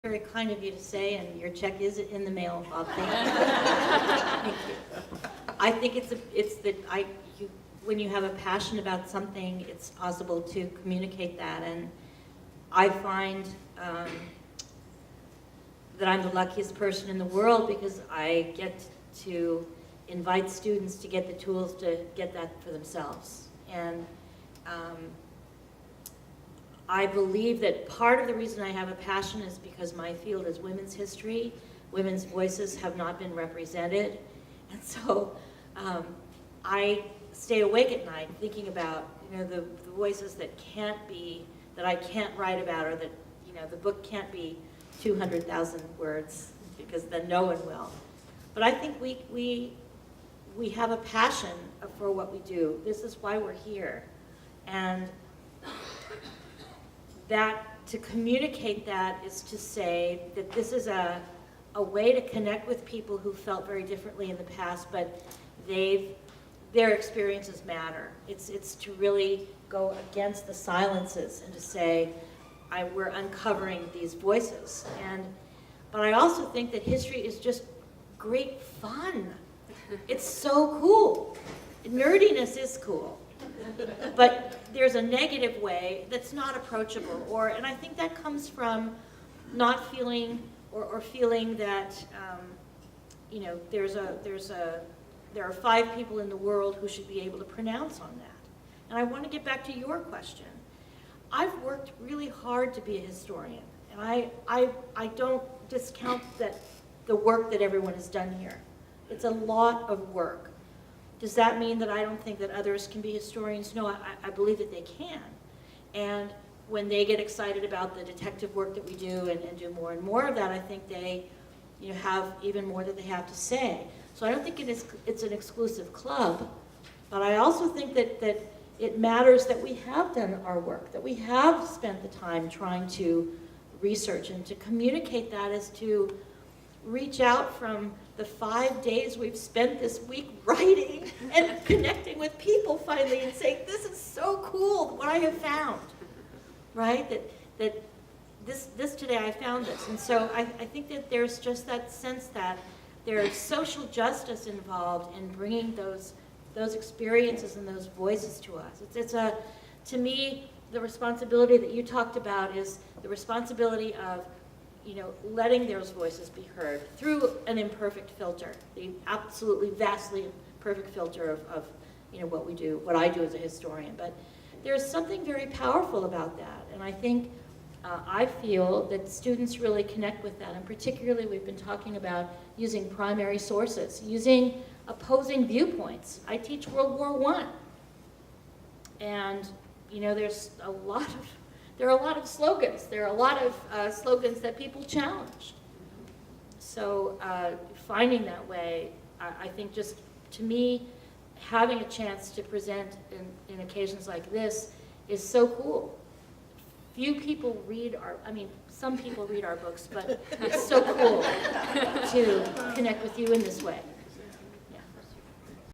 Very kind of you to say, and your check is in the mail, Bob. Thank you. Thank you. I think when you have a passion about something, it's possible to communicate that, and I find that I'm the luckiest person in the world because I get to invite students to get the tools to get that for themselves. And I believe that part of the reason I have a passion is because my field is women's history. Women's voices have not been represented. And so I stay awake at night thinking about, the voices that I can't write about, or that, the book can't be 200,000 words, because then no one will. But I think we have a passion for what we do. This is why we're here. And that to communicate that is to say that this is a way to connect with people who felt very differently in the past, but their experiences matter. It's to really go against the silences and to say, we're uncovering these voices. But I also think that history is just great fun. It's so cool. Nerdiness is cool. But there's a negative way that's not approachable, and I think that comes from not feeling or feeling that there are 5 people in the world who should be able to pronounce on that. And I want to get back to your question. I've worked really hard to be a historian, and I don't discount the work that everyone has done here. It's a lot of work. Does that mean that I don't think that others can be historians? No, I believe that they can. And when they get excited about the detective work that we do and do more and more of that, I think they have even more that they have to say. So I don't think it's an exclusive club, but I also think that it matters that we have done our work, that we have spent the time trying to research, and to communicate that is to reach out from the 5 days we've spent this week writing and connecting with people finally and saying, this is so cool what I have found, right? That this today I found this. And so I think that there's just that sense that there's social justice involved in bringing those experiences and those voices to us. To me, the responsibility that you talked about is the responsibility of letting those voices be heard through an imperfect filter, the absolutely vastly imperfect filter of what we do, what I do as a historian. But there's something very powerful about that, and I think I feel that students really connect with that, and particularly we've been talking about using primary sources, using opposing viewpoints. I teach World War I, and there are a lot of slogans. There are a lot of slogans that people challenged. So finding that way, I think just, to me, having a chance to present in occasions like this is so cool. Few people some people read our books, but it's so cool to connect with you in this way.